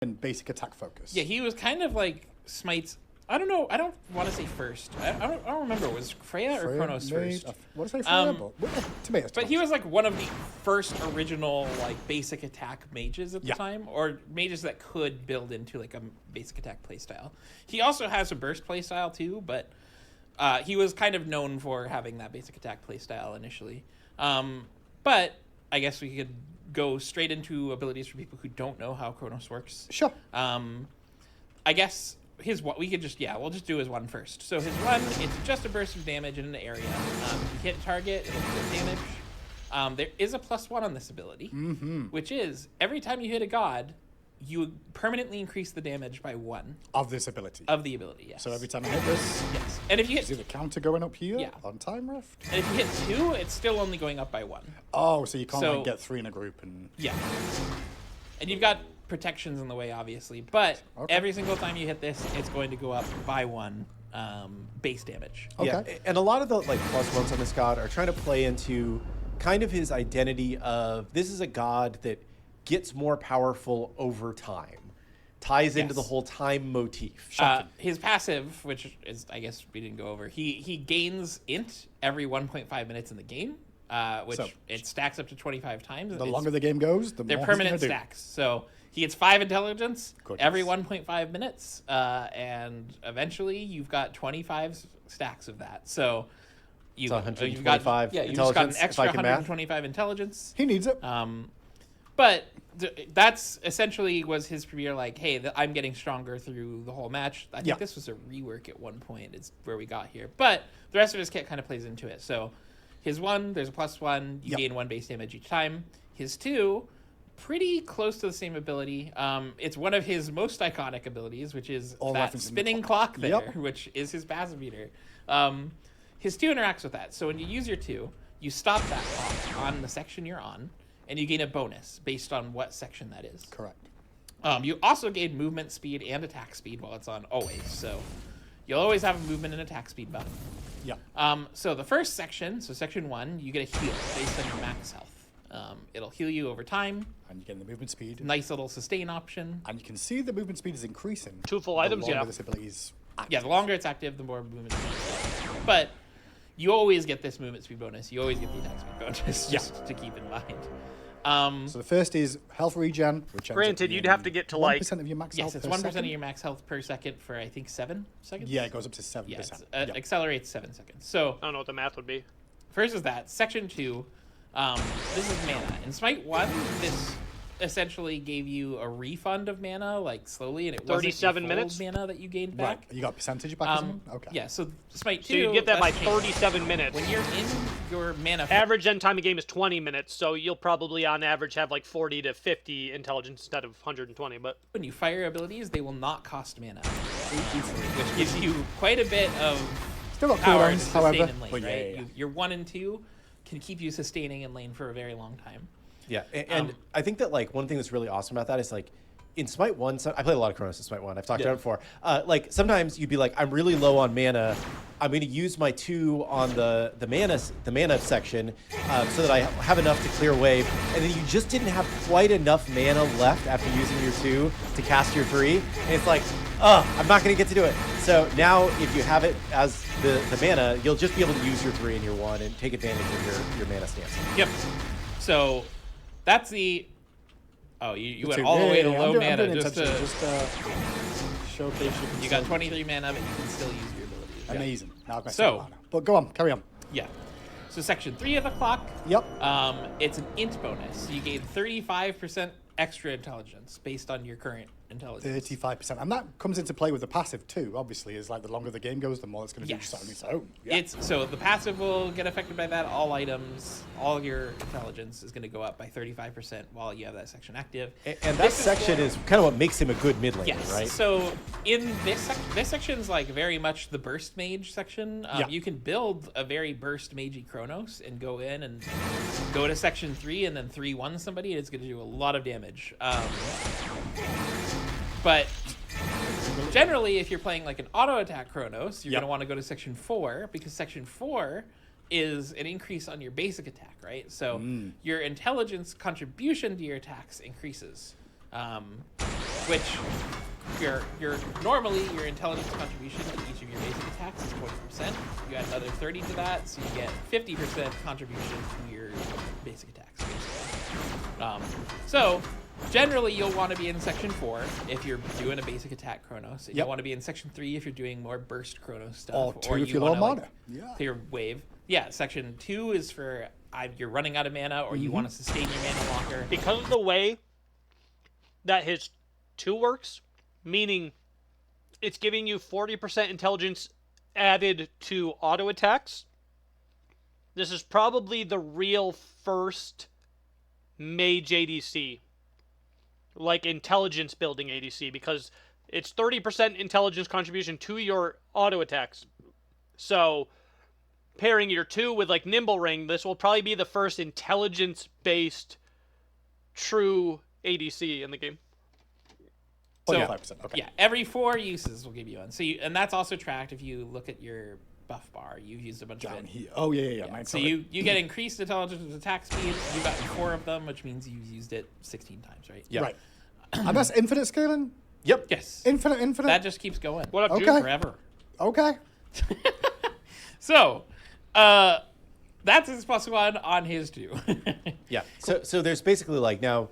and basic attack focus. Yeah, he was kind of like Smite's. I don't know. I don't want to say first. I don't remember. Was Freya or Chronos first? What did I say, Freya? Tomatoes. But he was like one of the first original like basic attack mages at the time, or mages that could build into like a basic attack playstyle. He also has a burst playstyle too, but he was kind of known for having that basic attack playstyle initially. But I guess we could go straight into abilities for people who don't know how Chronos works. Sure. I guess we could just, we'll just do his one first. So his one, it's just a burst of damage in an area. You hit a target, it'll do damage. There is a +1 on this ability, which is every time you hit a god, you permanently increase the damage by 1. Of this ability. Of the ability, yes. So every time I hit this, yes. And if you hit, see the counter going up here on Time Rift? And if you hit 2, it's still only going up by 1. Oh, so you can't like get 3 in a group and... Yeah. And you've got protections in the way, obviously, but every single time you hit this, it's going to go up by 1 base damage. Yeah, and a lot of the like +1s on this god are trying to play into kind of his identity of this is a god that gets more powerful over time, ties into the whole time motif. His passive, which is, I guess we didn't go over, he gains int every 1.5 minutes in the game, which it stacks up to 25 times. The longer the game goes, the more they're permanent stacks. So he gets 5 intelligence every 1.5 minutes, and eventually you've got 25 stacks of that. So you've got you've just got an extra 125 intelligence. He needs it. But that's essentially was his premier, like, hey, I'm getting stronger through the whole match. I think this was a rework at one point. It's where we got here. But the rest of his kit kind of plays into it. So his 1, there's a +1. You gain 1 base damage each time. His 2, pretty close to the same ability. It's one of his most iconic abilities, which is that spinning clock there, which is his passive meter. His 2 interacts with that. So when you use your 2, you stop that clock on the section you're on, and you gain a bonus based on what section that is. Correct. You also gain movement speed and attack speed while it's on always. So you'll always have a movement and attack speed buff. Yeah. So the first section, so section 1, you get a heal based on your max health. It'll heal you over time. And you get the movement speed. Nice little sustain option. And you can see the movement speed is increasing. 2 full items, This ability is active. Yeah, the longer it's active, the more movement speed. But you always get this movement speed bonus. You always get the attack speed bonus, just to keep in mind. So the first is health regen, which granted you'd have to get to like 1% of your max health. Yes, it's 1% of your max health per second for I think 7 seconds. Yeah, it goes up to 7%. Yeah, it accelerates 7 seconds. So I don't know what the math would be. First is that. Section 2, this is mana. In Smite 1, this essentially gave you a refund of mana, like slowly, and it wasn't 37 minutes mana that you gained back. Right. You got percentage back or something? Okay. Yeah, so Smite 2... So you get that by 37 minutes. When you're in your mana... Average end time of game is 20 minutes, so you'll probably, on average, have like 40 to 50 intelligence instead of 120, but... When you fire abilities, they will not cost mana, which gives you quite a bit of Still got power to cooldowns, sustain however. in lane, But right? Your 1 and 2 can keep you sustaining in lane for a very long time. Yeah, and I think that like one thing that's really awesome about that is like in Smite 1, I played a lot of Chronos in Smite 1. I've talked about it before. Like sometimes you'd be like, I'm really low on mana. I'm going to use my 2 on the mana section so that I have enough to clear wave. And then you just didn't have quite enough mana left after using your 2 to cast your 3. And it's like, I'm not going to get to do it. So now if you have it as the mana, you'll just be able to use your 3 and your 1 and take advantage of your mana stance. Yep. So that's the... Oh, you went all the way to low mana just to showcase you got 23 mana, but you can still use your abilities. Amazing. Now I've got So, mana. But go on, carry on. Yeah. So section 3 of the clock. Yep. It's an int bonus. So you gain 35% extra intelligence based on your current intelligence. 35%. And that comes into play with the passive too, obviously, is like the longer the game goes, the more it's going to do just on its own. Yeah. So the passive will get affected by that. All items, all your intelligence is going to go up by 35% while you have that section active. And that section is kind of what makes him a good mid laner, right? So in this section's like very much the burst mage section. You can build a very burst magey Chronos and go in and go to section 3 and then 3-1 somebody, and it's going to do a lot of damage. But generally, if you're playing like an auto attack Chronos, you're going to want to go to section 4, because section 4 is an increase on your basic attack, right? So your intelligence contribution to your attacks increases. which your normally your intelligence contribution to each of your basic attacks is 20%. You add another 30 to that, so you get 50% contribution to your basic attacks. So generally you'll want to be in section 4 if you're doing a basic attack Chronos. And you'll want to be in section 3 if you're doing more burst Chronos stuff. Or 2 if you're low on mana. Clear wave. Yeah, section 2 is for you're running out of mana or you want to sustain your mana longer. Because of the way that his 2 works, meaning it's giving you 40% intelligence added to auto attacks, this is probably the real first mage ADC, like intelligence building ADC, because it's 30% intelligence contribution to your auto attacks. So pairing your 2 with like Nimble Ring, this will probably be the first intelligence based true ADC in the game. So, 25%. Okay. yeah, every 4 uses will give you one. So and that's also tracked if you look at your buff bar. You've used a bunch of it. Here. Oh yeah. So you get increased intelligence with attack speed. You've gotten 4 of them, which means you've used it 16 times, right? Yeah. Right. And that's infinite scaling. Yep. Yes. Infinite. That just keeps going. What up, Okay. June? Forever. Okay. So, that's his +1 on his 2. Yeah. So there's basically like now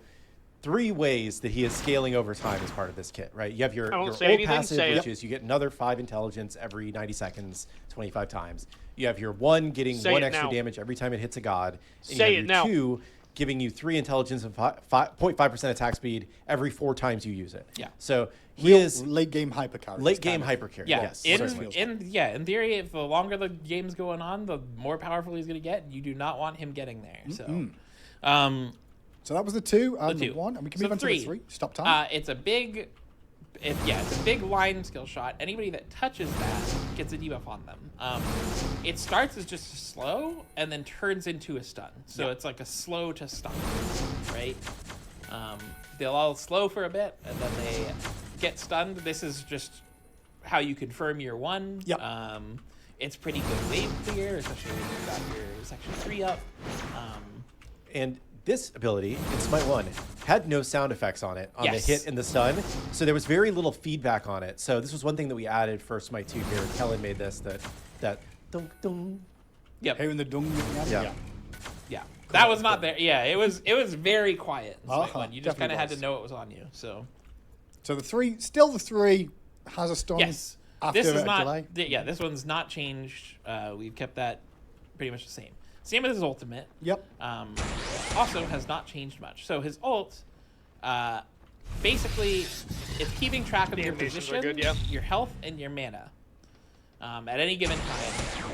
3 ways that he is scaling over time as part of this kit, right? You have your old passive, which is you get another 5 intelligence every 90 seconds, 25 times. You have your 1 getting 1 extra damage every time it hits a god. And Say you have it your now. 2 giving you 3 intelligence and 0.5% attack speed every 4 times you use it. Yeah. So he is late game hyper carry. late game hyper carry. Yeah, Yes. in theory, if the longer the game's going on, the more powerful he's going to get. You do not want him getting there. So, So that was the 2 and the the 2. 1, and we can So move on to the 3. Stop time. It's a big, it's a big line skill shot. Anybody that touches that gets a debuff on them. It starts as just a slow and then turns into a stun. So it's like a slow to stun, right? They'll all slow for a bit and then they get stunned. This is just how you confirm your 1. Yep. It's pretty good wave clear, especially when you've got your section 3 up. And this ability in Smite 1 had no sound effects on it, on the hit and the stun. So there was very little feedback on it. So this was one thing that we added for Smite 2 here. Kellen made this, that dunk, dunk. Yep. Here in the dung. Yeah. That was not there. Yeah, it was very quiet in Smite 1. You just kind definitely of had to was. know it was on you. So So the 3, still the 3 has a stun. yes, After this is a not. delay. Yeah, this one's not changed. We've kept that pretty much the same. Same as his ultimate. Yep. Also has not changed much. So his ult, basically, it's keeping track of your animations are position, good, yeah. your health, and your mana at any given time.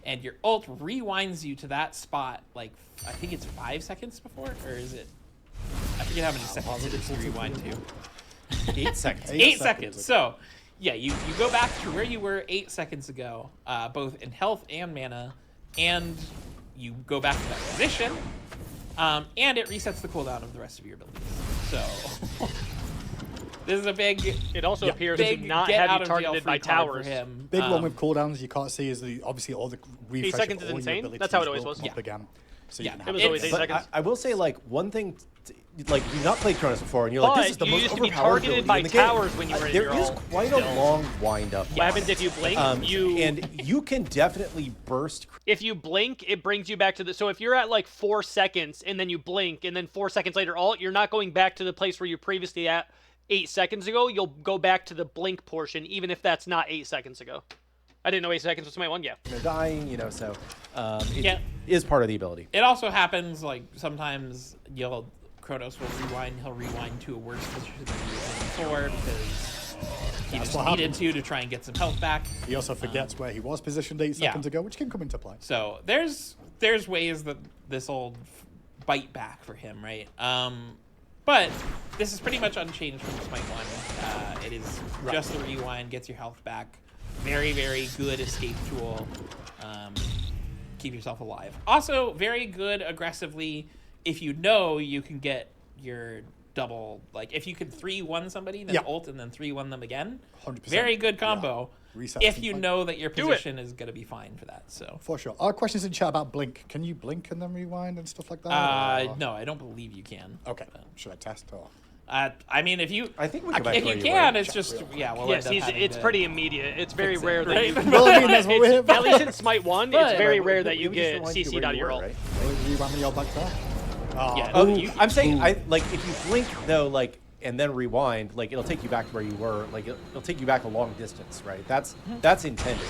And your ult rewinds you to that spot, like, I think it's 5 seconds before? Or is it? I forget how many seconds it is to rewind to. 8 seconds. 8 seconds. So, yeah, you go back to where you were 8 seconds ago, both in health and mana, and you go back to that position, and it resets the cooldown of the rest of your abilities. So, this is a big. It also appears to big not get have out you of jail targeted free by card for towers. him. Big one with cooldowns you can't see is obviously all the refresh 8 seconds of is all your insane? abilities That's how it always will was. pop again. So Yeah. you can It have was always 8 But seconds. I will say, like, one thing, like, you've not played Chronos before, and you're like, this is the But you most used to be overpowered targeted ability by in the game. towers when you were in There your is ult quite still. a long wind-up. What happens if you blink? And you can definitely burst. If you blink, it brings you back to the. So if you're at like 4 seconds and then you blink, and then 4 seconds later, you're not going back to the place where you previously at 8 seconds ago. You'll go back to the blink portion, even if that's not 8 seconds ago. I didn't know 8 seconds was my one. Yeah. They're dying, so it Yeah. is part of the ability. It also happens, like, sometimes Chronos will rewind. He'll rewind to a worse position than he was in before because he just what needed to try and get some health back. He also forgets where he was positioned 8 seconds ago, which can come into play. So there's ways that this will bite back for him, right? But this is pretty much unchanged from Smite 1. It is just the rewind, gets your health back. Very, very good escape tool. Keep yourself alive. Also, very good aggressively if you know you can get your double. Like, if you could 3-1 somebody, then ult and then 3-1 them again. 100%. Very good combo. Reset If some you point. know that your position is going to be fine for that. So. For sure. Our questions in chat about blink. Can you blink and then rewind and stuff like that? No, I don't believe you can. Okay. Should I test or? I mean, if you, I think we go back if to where you you can, were. it's just we'll Yes, end up having it's to pretty immediate. It's very fix it, rare that right? you, Well, I mean, that's what we're here for. at least in Smite 1, But- it's very Right, rare we- that you we just get rewind you CC'd where out of you your were, ult. right? You want me all back there? Yeah, Oh, you- I'm saying, like, if you blink though, like, and then rewind, like, it'll take you back to where you were. Like, it'll take you back a long distance, right? That's intended.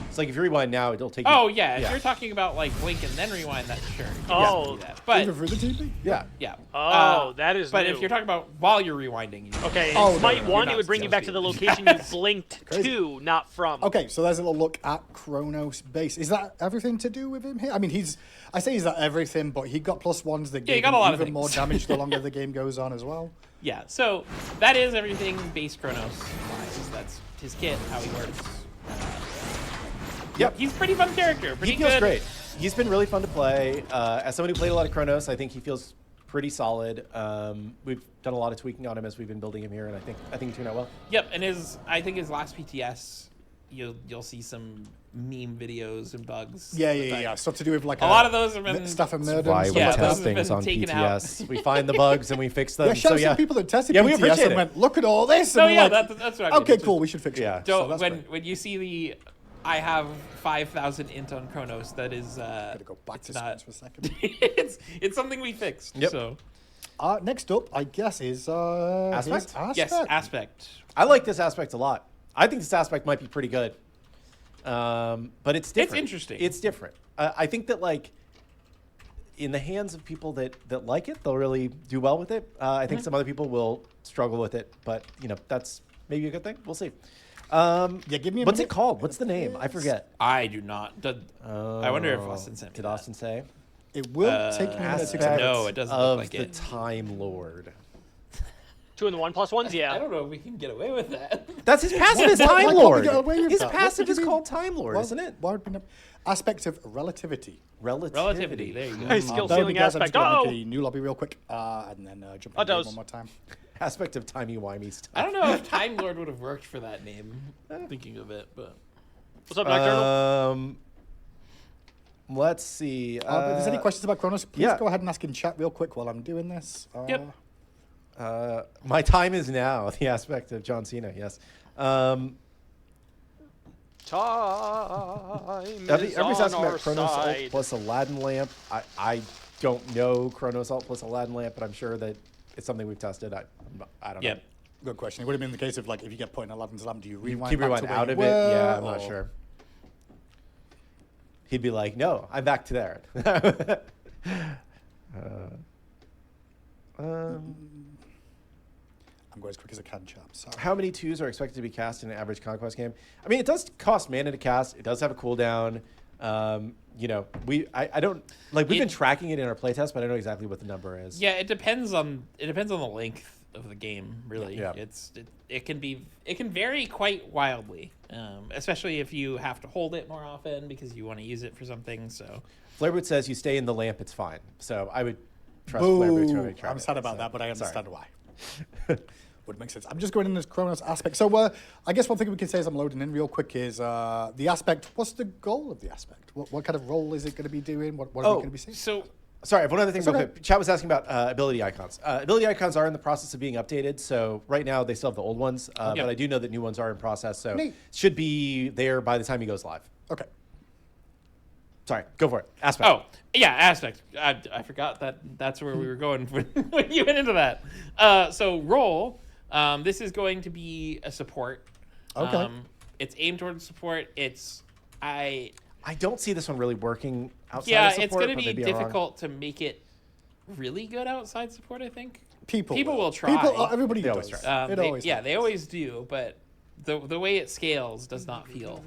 It's like if you rewind now, it'll take you. Oh yeah, if you're talking about like blink and then rewind, that's sure. You Oh. can do that. But Even through the TV? Yeah. yeah. Oh, that is But new. if you're talking about while you're rewinding, you Okay, in Oh, no, Smite no, no, 1, you're it would not bring you back to the supposed location you blinked Crazy. to, not from. Okay, so there's a little look at Chronos' base. Is that everything to do with him here? I mean, I say he's not everything, but he got +1s that Yeah, he gave got him a lot of even more things. damage the longer the game goes on as well. Yeah, so that is everything base Chronos wise. That's his kit, how he works. Yep. He's a pretty fun character. Pretty He feels good. great. He's been really fun to play. As someone who played a lot of Chronos, I think he feels pretty solid. We've done a lot of tweaking on him as we've been building him here, and I think he turned out well. Yep, and I think his last PTS, you'll see some meme videos and bugs. Yeah. Stuff to do with like A lot of those have been stuff and murder. Why and we Yeah, stuff like those test have that. been things on taken out. PTS. We find the bugs and we fix them. Yeah, shout out to yeah. the people that tested Yeah, we PTS appreciate and it. went, look at all this. So And yeah, we're like, that's what I mean. okay, It's cool, just- we should fix it. Yeah. So Don't that's when great. when you see I have 5,000 int on Chronos. That is Gotta go back to not- Spence for a second. it's something we fixed. Yep. So Next up, I guess, is Aspect? his yes, aspect. I like this aspect a lot. I think this aspect might be pretty good. But it's different. interesting. It's different. I think that, like, in the hands of people that like it, they'll really do well with it. I think some other people will struggle with it, but, you know, that's maybe a good thing. We'll see. Yeah, give me a What's minute. it called? What's the name? I forget. I do not. I wonder if Austin sent me Did that. Austin say? It will take me a minute to Aspect get No, it doesn't of look like the it. Time Lord. 2 and the 1+1s, yeah. I don't know if we can get away with that. That's his passive is why Time can't we Lord. get away with His that? What passive do you is mean? called Time Lord, Why- isn't it? why would we not- Aspect of relativity. Relativity. There you go. Nice skill Bear with me, ceiling guys, I'm just aspect. gonna Oh! make a new lobby real quick, and then jump Oh, in the game does. one more time. Aspect of timey-wimey stuff. I don't know if Time Lord would have worked for that name. Thinking of it, but What's up, Black Turtle? Let's see. If there's any questions about Chronos, please yeah. go ahead and ask in chat real quick while I'm doing this. Yep. My time is now. The aspect of John Cena. Yes. Time Every is asking on our about Chronos Alt side. plus Aladdin lamp. I don't know Chronos Alt plus Aladdin lamp, but I'm sure that it's something we've tested. I don't know. Yep. Good question. It would have been the case of, like, if you get put in Aladdin's lamp, do you rewind Keep back rewind to where out you of it. Yeah, were, I'm not or- sure. He'd be like, "No, I'm back to there." I'm going as quick as I can, chaps. Sorry. How many twos are expected to be cast in an average Conquest game? I mean, it does cost mana to cast. It does have a cooldown. You know, I don't like. We've been tracking it in our playtest, but I don't know exactly what the number is. yeah, it depends on the length of the game. Really, Yeah. it can vary quite wildly, especially if you have to hold it more often because you want to use it for something. So Flairboot says you stay in the lamp, it's fine. So I would trust Flairboot to Boo! make sure. I'm sad about that, but I understand why. Would make sense. I'm just going in this Chronos aspect. So I guess one thing we can say as I'm loading in real quick is the aspect. What's the goal of the aspect? What kind of role is it going to be doing? What are we going to be seeing? so Sorry, I have one other thing. That's Real okay. quick. Chat was asking about ability icons. Ability icons are in the process of being updated. So right now they still have the old ones, but I do know that new ones are in process. So Neat. should be there by the time he goes live. Okay. Sorry, go for it. Aspect. Oh, yeah, aspect. I forgot that's where we were going when you went into that. So role, this is going to be a support. Okay. It's aimed towards support. I don't see this one really working outside Yeah, of support. it's going to but be maybe I'm wrong. difficult to make it really good outside support, I think. People will try. Everybody They always does. try. It always they happens. always do, but the way it scales does not feel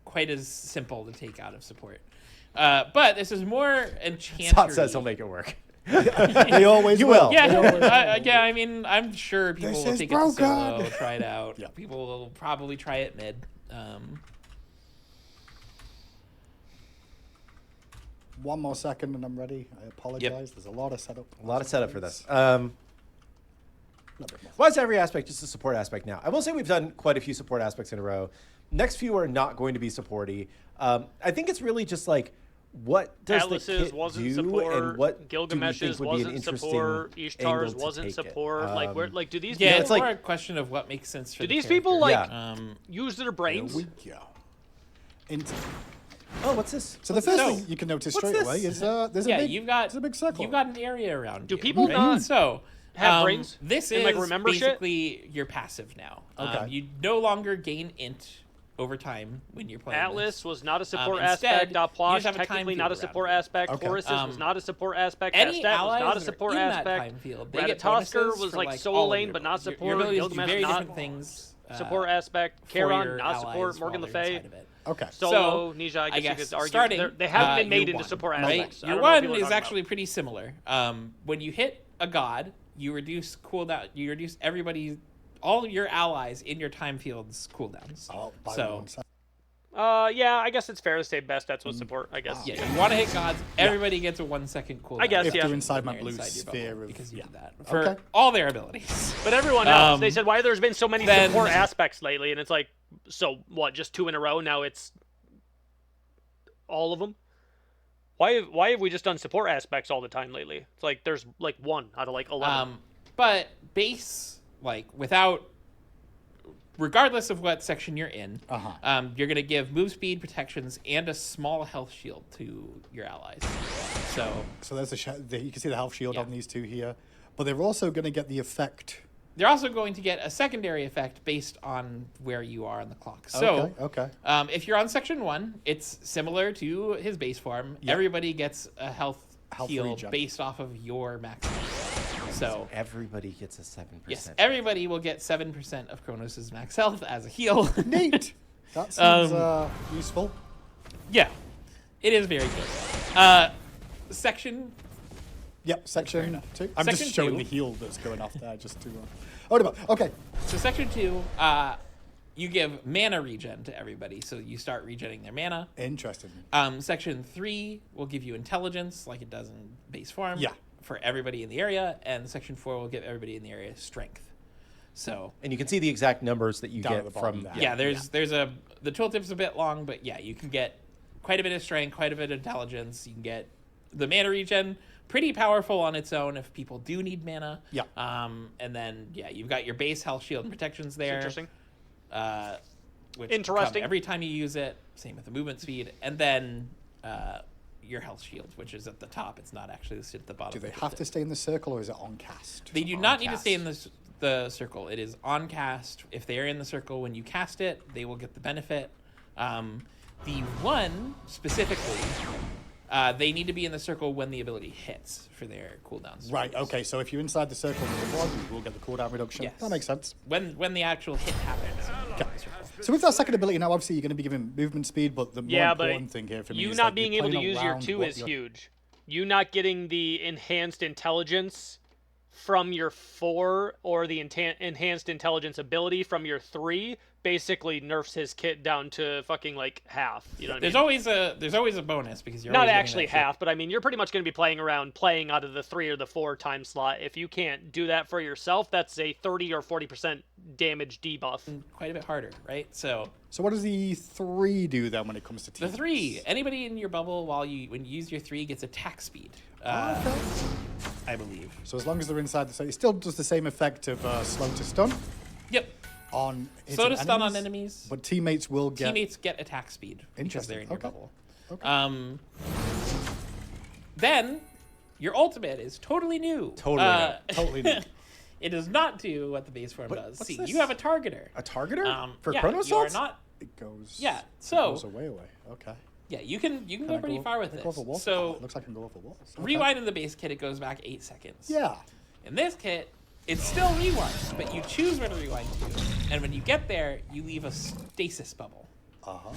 quite as simple to take out of support. But this is more enchanter. Todd says he'll make it work. They always You will. Yeah, They always yeah. I mean, I'm sure people This will is take it to solo, broken. try it out. Yeah. People will probably try it mid. One more second and I'm ready. I apologize. There's a lot of setup. A lot of setup for this. A little bit more. Why is every aspect just a support aspect now? I will say we've done quite a few support aspects in a row. Next few are not going to be supporty. I think it's really just like what does Atlas's the kit wasn't do, support. and what Gilgamesh's do we think would be an wasn't interesting support. angle Ishtar's to wasn't take it? support. Like, where, like, do these Yeah, people, it's like- more a question of what makes sense for do the these people character. like use their brains? Here we go. Into- Oh, what's this? So the first So- thing you can notice What's straight this? away is there's Yeah, a big, you've got there's a big circle. You've got an area around. Do you, people right? not so have brains This and, is like, remember shit? basically your passive now. Okay. You no longer gain int over time when you're playing. Atlas this. was not a support Instead, aspect. you Plosh just have a time technically field not a around support it. aspect. Okay. Horus was not a support aspect. Any Bastet allies was not a that are support in that aspect. time field, they get Ratatoskr bonuses was for, like all solo of lane your but not abilities. Your support. abilities do Gilgamesh very not different things. support aspect. for Charon your not allies support. while Morgan Le they're Fay. inside of it. Okay. Solo, Nisha, I guess, you guess could argue. starting, They haven't been made your into one, support right? aspects. I Your don't know what one people are is talking actually about. pretty similar. When you hit a god, you reduce cooldown. You reduce all your allies in your time field's cooldowns. Oh, by so 1 second. Yeah, I guess it's fair to say Bastet's was support. I guess. yeah, you want to hit gods. Everybody gets a 1 second cooldown. I guess, If yeah. they're inside my When blue you're inside your sphere bubble, of because you yeah. did that for Okay. all their abilities. But everyone else, Um, they said, why there's been so many then- support aspects lately, and it's like, so what? Just 2 in a row? Now it's all of them. Why have we just done support aspects all the time lately? It's like there's like 1 out of like 11. But base, like regardless of what section you're in, you're gonna give move speed, protections, and a small health shield to your allies. So there's you can see the health shield Yeah. on these two here, but they're also going to get the effect. they're also going to get a secondary effect based on where you are on the clock. So Okay. if you're on section 1, it's similar to his base form. Yeah. Everybody gets a health heal regen. based off of your max health. So Everybody gets a 7%. yes, everybody will get 7% of Chronos' max health as a heal. Neat. That seems useful. Yeah, it is very good. Section. Yep, section 2. I'm Section just showing 2. the heal that's going off there just to. Okay. So section 2, you give mana regen to everybody, so you start regenning their mana. Interesting. Section 3 will give you intelligence, like it does in base form. Yeah. For everybody in the area, and section 4 will give everybody in the area strength. So And you can see the exact numbers that you Down at get the bottom from there. yeah, the tooltip's a bit long, but yeah, you can get quite a bit of strength, quite a bit of intelligence. You can get the mana regen, pretty powerful on its own if people do need mana. Yeah. And then you've got your base health, shield, and protections there. Interesting. Which Interesting. come every time you use it. Same with the movement speed, and then your health shield, which is at the top. It's not actually listed at the bottom. Do they have to stay in the circle or is it on cast? They do not need to stay in the circle. It is on cast. If they are in the circle when you cast it, they will get the benefit. The one specifically, they need to be in the circle when the ability hits for their cooldowns. Right, okay, so if you're inside the circle with the one, you will get the cooldown reduction. Yes. That makes sense. When the actual hit happens. Okay. So with that second ability now, obviously you're going to be given movement speed, but the more Yeah, but important thing here for me you is not like, being you're able to playing use your around 2 what is you're- huge. You not getting the enhanced intelligence from your 4 or the enhanced intelligence ability from your 3 basically nerfs his kit down to fucking like half. You know what I mean? There's always a bonus because you're Not always getting actually that shit. half, but I mean, you're pretty much going to be playing out of the 3 or the 4 time slot. If you can't do that for yourself, that's a 30 or 40% damage debuff. Quite a bit harder, right? So So what does the 3 do then when it comes to the teams? 3, anybody in your bubble when you use your 3 gets attack speed. Okay. I believe. So as long as they're inside the circle, it still does the same effect of slow to stun Yep. on Slow to hitting stun on enemies. but teammates will get... Teammates get attack speed because they're in your Interesting. bubble. Okay. Then your ultimate is totally new. Totally new. It does not do what the base form does. what's See, this? you have a targeter. A targeter? For yeah, Chronos you are salts? not. It goes... Yeah, It so goes away. Okay. yeah, you can Can go I pretty far with can I this. go off a wall? Oh, So it looks like I can go off a wall. Okay. rewind in the base kit, it goes back 8 seconds. Yeah. In this kit, it's still rewind, but you choose where to rewind to. And when you get there, you leave a stasis bubble. Uh-huh.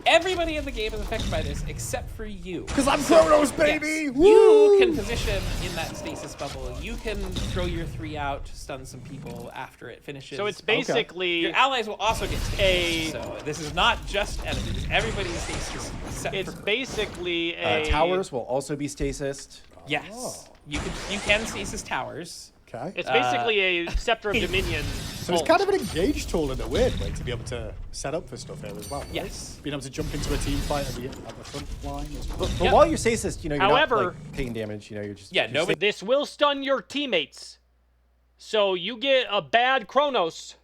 Everybody in the game is affected by this except for you. Because I'm Chronos, baby! Yes, Woo! you can position in that stasis bubble. You can throw your 3 out, stun some people after it finishes. So it's basically Your allies will also get stasis. a- So this is not just enemies. Everybody's stasis except It's for basically a Towers will also be stasised. Yes. Oh. You can stasis towers. Okay. It's basically a Scepter of Dominion. So So it's kind of an engaged tool in a weird way to be able to set up for stuff here as well. Right? Yes. Being able to jump into a team fight at the front line as well. But while you're stasis, you're However, not like, taking damage. You're just nobody. This will stun your teammates. So you get a bad Chronos.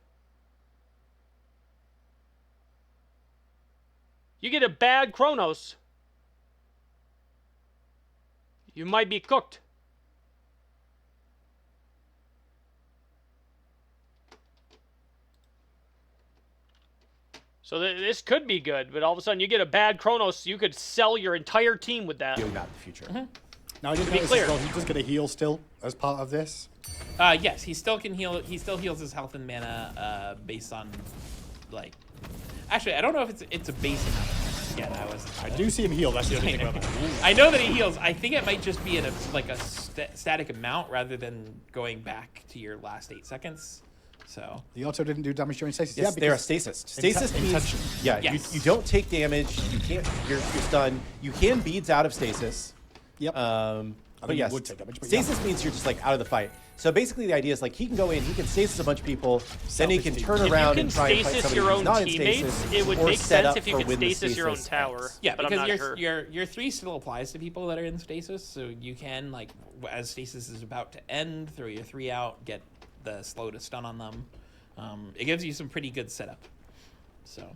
You get a bad Chronos. You might be cooked. So this could be good, but all of a sudden you get a bad Chronos, you could sell your entire team with that. not the future. Now, I didn't be notice clear. as well, he does get a heal still as part of this. Yes, he still can heal. He still heals his health and mana based on, like. Actually, I don't know if it's a base amount. Yeah, I do see him heal. That's the only thing about that. I know that he heals. I think it might just be in a static amount rather than going back to your last 8 seconds. So The auto didn't do damage during stasis. Yes, yeah, they're a because stasis. Stasis means intention. Yes. you don't take damage. You can't. You're stunned. You can beads out of stasis. Yep. But you yes, would take damage, but stasis means you're just like out of the fight. So basically, the idea is like he can go in, he can stasis a bunch of people, then he can Selfish turn team. If around you can and try and fight stasis somebody your who's own not in teammates, stasis, it would or make set sense up if you for could when the stasis your own stasis tower. ends. yeah, but I'm because not sure. your 3 still applies to people that are in stasis. So you can, like, as stasis is about to end, throw your 3 out, get the slow to stun on them. It gives you some pretty good setup. So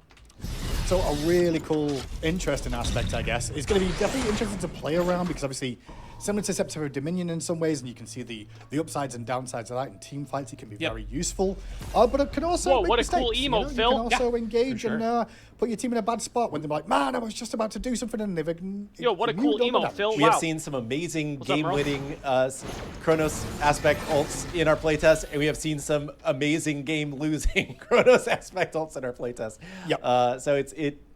a really cool, interesting aspect, I guess, is going to be definitely interesting to play around because obviously similar to Scepter of Dominion in some ways, and you can see the upsides and downsides of that in team fights. It can be very useful, but it can also Whoa, make what a mistakes, cool you know? emote, You Phil. can also Yeah, engage for sure. and put your team in a bad spot when they're like, man, I was just about to do something and they've Yo, what a cool ignored all the emote, damage." Phil. We Wow. have seen some amazing What's up, bro? game-winning Chronos aspect ults in our playtest, and we have seen some amazing game-losing Chronos aspect ults in our playtest. Yep. So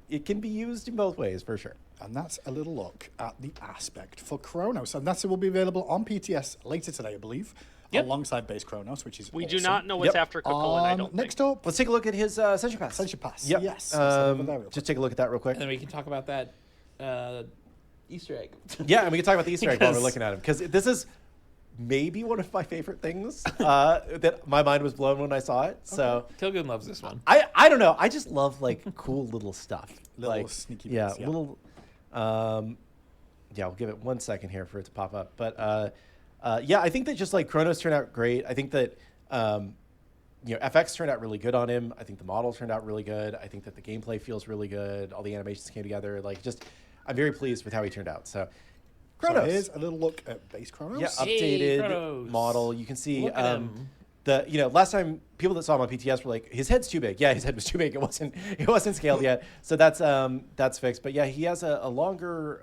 it can be used in both ways for sure. And that's a little look at the aspect for Chronos. And that will be available on PTS later today, I believe, alongside base Chronos, which is We awesome. do not know what's Yep. after Cocoa, I don't Next think. up, Let's take a look at his Session Pass. Session Pass. Yep. Yes. So over there real quick. Just take a look at that real quick. and then we can talk about that Easter egg. Yeah, and we can talk about the Easter egg while we're Because- looking at him, because this is maybe one of my favorite things that my mind was blown when I saw it. So Kilgun loves this one. I don't know. I just love like cool little stuff. Little like, sneaky yeah, bits, yeah. little. Yeah, we'll give it 1 second here for it to pop up. But yeah, I think that just like Chronos turned out great. I think that FX turned out really good on him. I think the model turned out really good. I think that the gameplay feels really good. All the animations came together. Like just, I'm very pleased with how he turned out. So Chronos. So here's a little look at base Chronos. Yeah, Hey, updated Chronos. model. You can see Look at him. last time people that saw him on PTS were like, his head's too big. Yeah, his head was too big. It wasn't scaled yet. So that's fixed. But yeah, he has a longer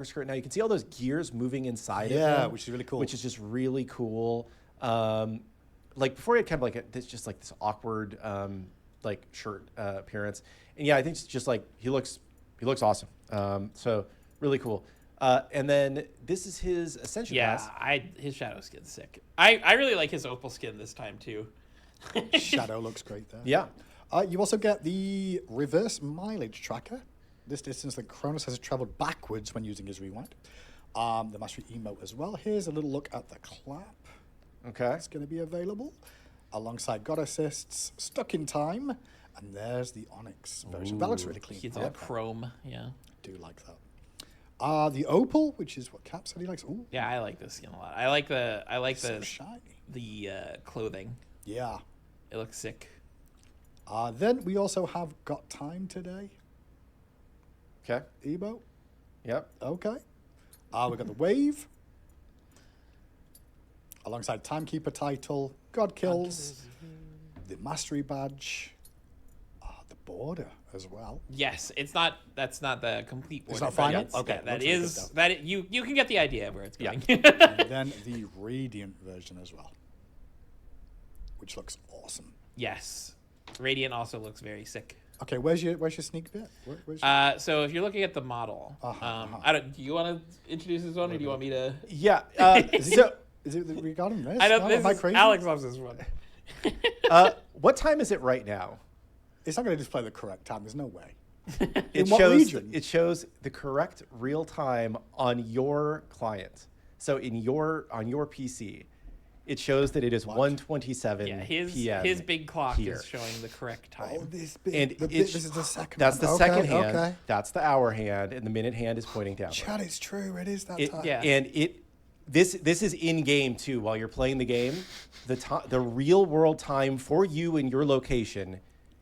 skirt now. You can see all those gears moving inside of him. which is really cool. Which is just really cool. Like before he had kind of like this awkward like shirt appearance. And yeah, I think it's just like he looks awesome. So really cool. And then this is his Ascension Pass. His shadow skin's sick. I really like his opal skin this time too. Shadow looks great there. Yeah. You also get the reverse mileage tracker. This distance that Chronos has traveled backwards when using his rewind. The mastery emote as well. Here's a little look at the clap. Okay. It's going to be available alongside God Assists, Stuck in Time, and there's the Onyx version. That looks really clean. He's I all like that. chrome. Yeah. Do like that. The opal, which is what Cap said he likes. Ooh, Yeah, I like this skin a lot. I like so the shiny. clothing. Yeah. It looks sick. Then we also have Got Time today. Okay. Emote. Yep. Okay. We got the Wave. Alongside Timekeeper title, God Kills, the Mastery Badge, the Border as well. Yes, that's not the complete It's border. not final? but it's- Okay, yeah, that looks really is good you can get the idea of where it's going. And then the Radiant version as well, which looks awesome. Yes. Radiant also looks very sick. Okay, where's your sneak bit? Where's your... So if you're looking at the model, do you want to introduce this one, or do you want me to? Yeah. Is it regarding this? I don't. No, This am I is, crazy? Alex loves this one. What time is it right now? It's not going to display the correct time. There's no way. It what shows region? it shows the correct real time on your client. So on your PC, it shows that it is 1:27 Yeah, p.m. his big clock here. is showing the correct time. Oh, this And bit. it's- This is the second. That's the one. second hand. Okay. That's the hour hand, and the minute hand is pointing down. Chad, it's true. It is that time. Yeah. And this is in game too. While you're playing the game, the real world time for you and your location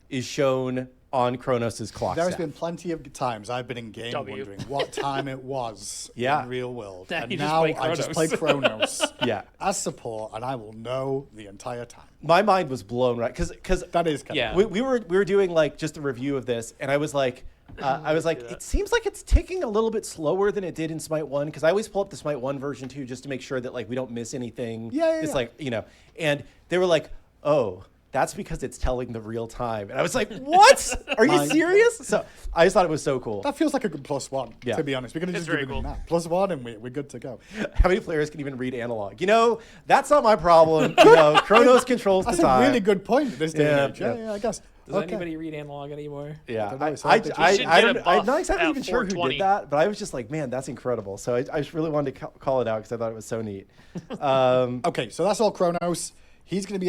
is shown on Chronos's clock. There's staff. been plenty of times I've been in game W. wondering what time it was Yeah. in real world. Now And you just now play I just play Chronos. Chronos Yeah. as support, and I will know the entire time. My mind was blown, right? Because That is kind Yeah. of we were doing like just a review of this, and I was like, it seems like it's ticking a little bit slower than it did in Smite 1, because I always pull up the Smite 1 version too, just to make sure that like we don't miss anything. It's like, and they were like, oh, that's because it's telling the real time. And I was like, what? Are you serious? So I just thought it was so cool. That feels like a good +1, Yeah. to be honest. We're going to It's just give very it cool. now. +1, and we're good to go. How many players can even read analog? That's not my problem. Chronos controls the That's time. a really good point at this day and age. Yeah. Yeah, I guess. Does anybody read analog anymore? Yeah, don't know, I it's hard to You should I'm get a buff not exactly at even sure who 420. did that, but I was just like, man, that's incredible. So I just really wanted to call it out because I thought it was so neat. Okay, so that's all Chronos. He's going to be